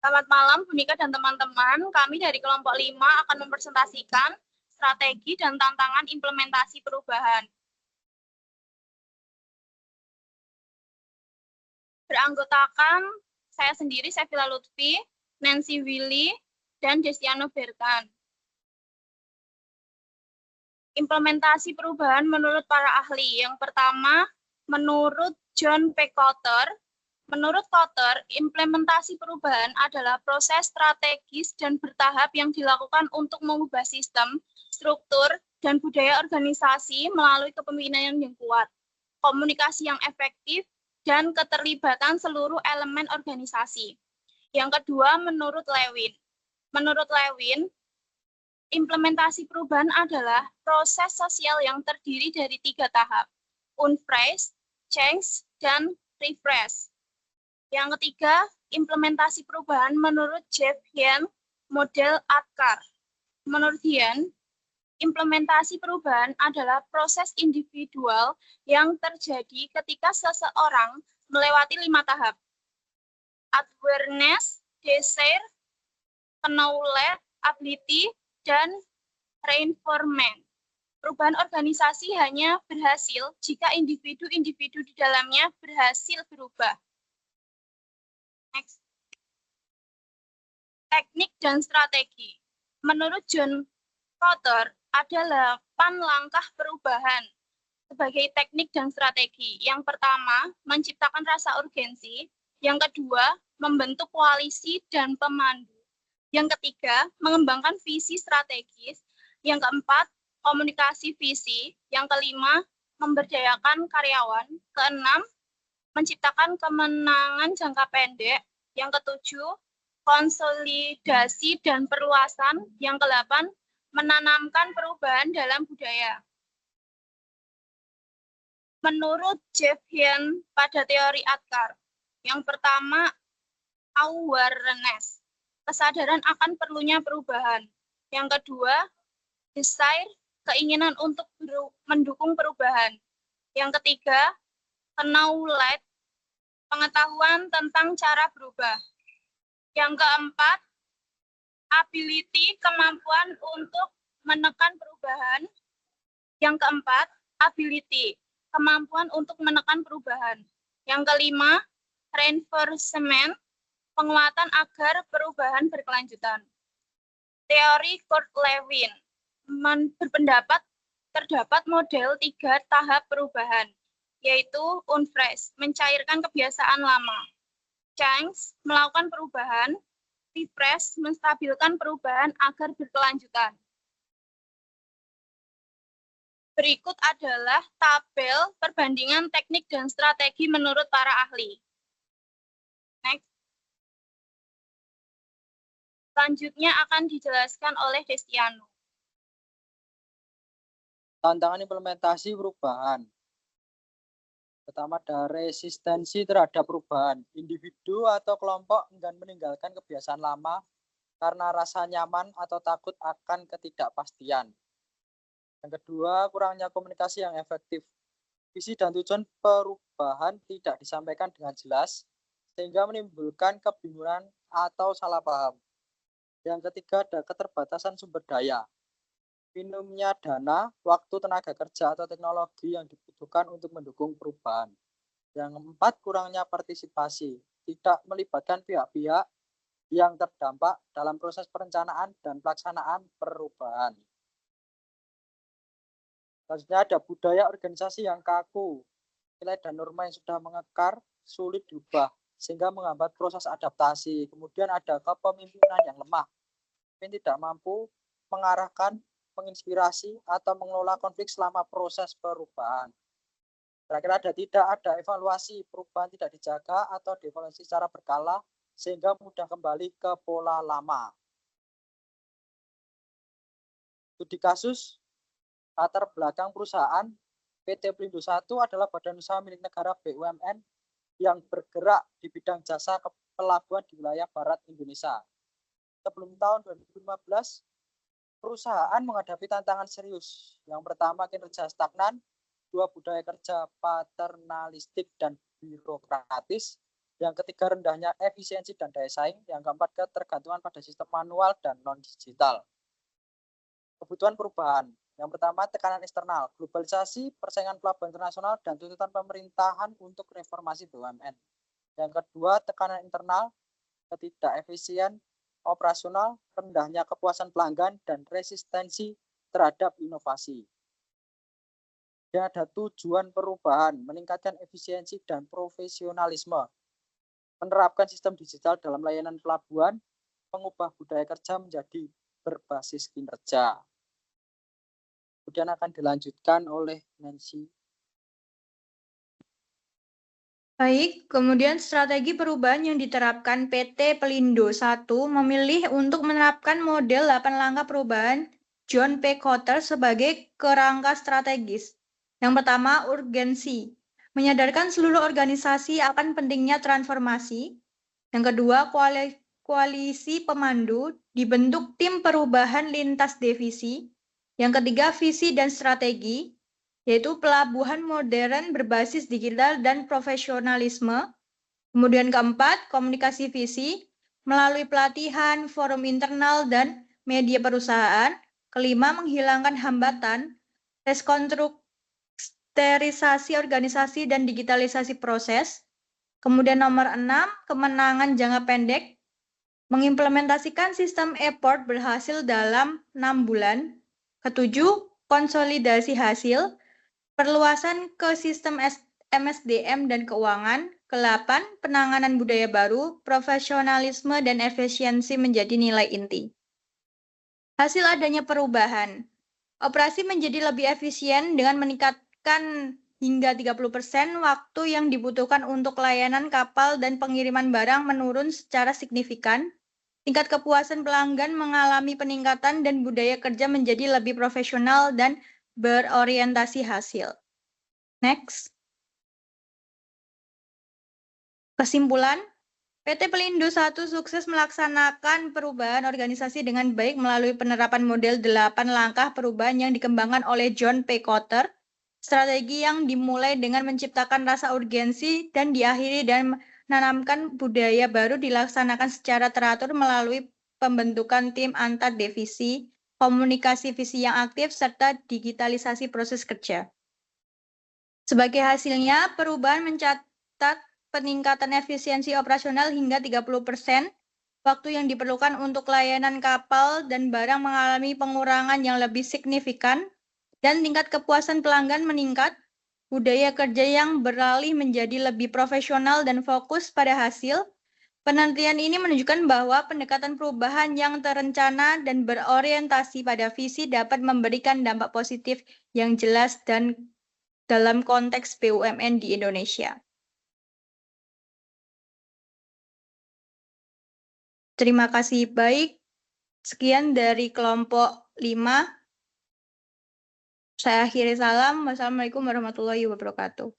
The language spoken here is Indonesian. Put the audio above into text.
Selamat malam, Bu Nika dan teman-teman. Kami dari kelompok 5 akan mempresentasikan strategi dan tantangan implementasi perubahan. Beranggotakan saya sendiri, Sevilla Lutfi, Nancy Willy, dan Destiano Berkan. Implementasi perubahan menurut para ahli. Yang pertama, menurut John P. Kotter, menurut Kotter, implementasi perubahan adalah proses strategis dan bertahap yang dilakukan untuk mengubah sistem, struktur, dan budaya organisasi melalui kepemimpinan yang kuat, komunikasi yang efektif, dan keterlibatan seluruh elemen organisasi. Yang kedua, menurut Lewin. Menurut Lewin, implementasi perubahan adalah proses sosial yang terdiri dari 3 tahap, unfresh, change, dan refresh. Yang ketiga, implementasi perubahan menurut Jeff Hien, model ADKAR. Menurut Hien, implementasi perubahan adalah proses individual yang terjadi ketika seseorang melewati 5 tahap. Awareness, desire, knowledge, ability, dan reinforcement. Perubahan organisasi hanya berhasil jika individu-individu di dalamnya berhasil berubah. Next. Teknik dan strategi. Menurut John Kotter, ada 8 langkah perubahan sebagai teknik dan strategi. Yang pertama, menciptakan rasa urgensi. Yang kedua, membentuk koalisi dan pemandu. Yang ketiga, mengembangkan visi strategis. Yang keempat, komunikasi visi. Yang kelima, memberdayakan karyawan. Keenam, menciptakan kemenangan jangka pendek. Yang ketujuh, konsolidasi dan perluasan. Yang kedelapan, menanamkan perubahan dalam budaya. Menurut Jeff Hien pada teori ADKAR, yang pertama, awareness, kesadaran akan perlunya perubahan. Yang kedua, desire, keinginan untuk mendukung perubahan. Yang ketiga, knowledge, pengetahuan tentang cara berubah. Yang keempat, ability, kemampuan untuk menekan perubahan. Yang keempat, ability, kemampuan untuk menekan perubahan. Yang kelima, reinforcement, penguatan agar perubahan berkelanjutan. Teori Kurt Lewin berpendapat terdapat model 3 tahap perubahan, yaitu unfresh, mencairkan kebiasaan lama, change, melakukan perubahan, refresh, menstabilkan perubahan agar berkelanjutan. Berikut adalah tabel perbandingan teknik dan strategi menurut para ahli. Next. Selanjutnya akan dijelaskan oleh Destiano. Tantangan implementasi perubahan. Pertama, ada resistensi terhadap perubahan. Individu atau kelompok enggan meninggalkan kebiasaan lama karena rasa nyaman atau takut akan ketidakpastian. Yang kedua, kurangnya komunikasi yang efektif. Visi dan tujuan perubahan tidak disampaikan dengan jelas, sehingga menimbulkan kebingungan atau salah paham. Yang ketiga, ada keterbatasan sumber daya. Minimnya dana, waktu, tenaga kerja, atau teknologi yang dibutuhkan untuk mendukung perubahan. Yang keempat, kurangnya partisipasi. Tidak melibatkan pihak-pihak yang terdampak dalam proses perencanaan dan pelaksanaan perubahan. Selanjutnya ada budaya organisasi yang kaku. Nilai dan norma yang sudah mengekar, sulit diubah, sehingga menghambat proses adaptasi. Kemudian ada kepemimpinan yang lemah. Pemimpin tidak mampu mengarahkan, menginspirasi, atau mengelola konflik selama proses perubahan. Terakhir tidak ada evaluasi, perubahan tidak dijaga atau dievaluasi secara berkala, sehingga mudah kembali ke pola lama. Studi kasus latar belakang perusahaan, PT Pelindo 1 adalah badan usaha milik negara BUMN yang bergerak di bidang jasa pelabuhan di wilayah barat Indonesia. Sebelum tahun 2015, perusahaan menghadapi tantangan serius. Yang pertama, kinerja stagnan, 2, budaya kerja paternalistik dan birokratis, Yang ketiga, rendahnya efisiensi dan daya saing. Yang keempat, ketergantungan pada sistem manual dan non-digital. Kebutuhan perubahan. Yang pertama, tekanan eksternal, globalisasi, persaingan pelabuhan internasional, dan tuntutan pemerintahan untuk reformasi BUMN. Yang kedua, tekanan internal, ketidakefisien operasional, rendahnya kepuasan pelanggan, dan resistensi terhadap inovasi. Dan ada tujuan perubahan, meningkatkan efisiensi dan profesionalisme, menerapkan sistem digital dalam layanan pelabuhan, mengubah budaya kerja menjadi berbasis kinerja. Kemudian akan dilanjutkan oleh Nancy. Baik, kemudian strategi perubahan yang diterapkan PT Pelindo 1 memilih untuk menerapkan model 8 langkah perubahan John P. Kotter sebagai kerangka strategis. Yang pertama, urgensi. Menyadar seluruh organisasi akan pentingnya transformasi. Yang kedua, koalisi pemandu, dibentuk tim perubahan lintas divisi. Yang ketiga, visi dan strategi, yaitu pelabuhan modern berbasis digital dan profesionalisme. Kemudian keempat, komunikasi visi melalui pelatihan, forum internal, dan media perusahaan. Kelima, menghilangkan hambatan, restrukturisasi organisasi dan digitalisasi proses. Kemudian nomor 6, kemenangan jangka pendek, mengimplementasikan sistem e-port berhasil dalam 6 bulan. Ketujuh, konsolidasi hasil, perluasan ke sistem MSDM dan keuangan. Ke-8, penanganan budaya baru, profesionalisme dan efisiensi menjadi nilai inti. Hasil adanya perubahan. Operasi menjadi lebih efisien dengan meningkatkan hingga 30% waktu yang dibutuhkan untuk layanan kapal dan pengiriman barang menurun secara signifikan. Tingkat kepuasan pelanggan mengalami peningkatan dan budaya kerja menjadi lebih profesional dan berorientasi hasil. Next. Kesimpulan, PT Pelindo 1 sukses melaksanakan perubahan organisasi dengan baik melalui penerapan model 8 langkah perubahan yang dikembangkan oleh John P. Kotter, strategi yang dimulai dengan menciptakan rasa urgensi dan diakhiri dan menanamkan budaya baru dilaksanakan secara teratur melalui pembentukan tim antar divisi, komunikasi visi yang aktif, serta digitalisasi proses kerja. Sebagai hasilnya, perubahan mencatat peningkatan efisiensi operasional hingga 30%, waktu yang diperlukan untuk layanan kapal dan barang mengalami pengurangan yang lebih signifikan, dan tingkat kepuasan pelanggan meningkat, budaya kerja yang beralih menjadi lebih profesional dan fokus pada hasil. Penelitian ini menunjukkan bahwa pendekatan perubahan yang terencana dan berorientasi pada visi dapat memberikan dampak positif yang jelas dan dalam konteks BUMN di Indonesia. Terima kasih. Baik, sekian dari kelompok 5. Saya akhiri salam. Wassalamualaikum warahmatullahi wabarakatuh.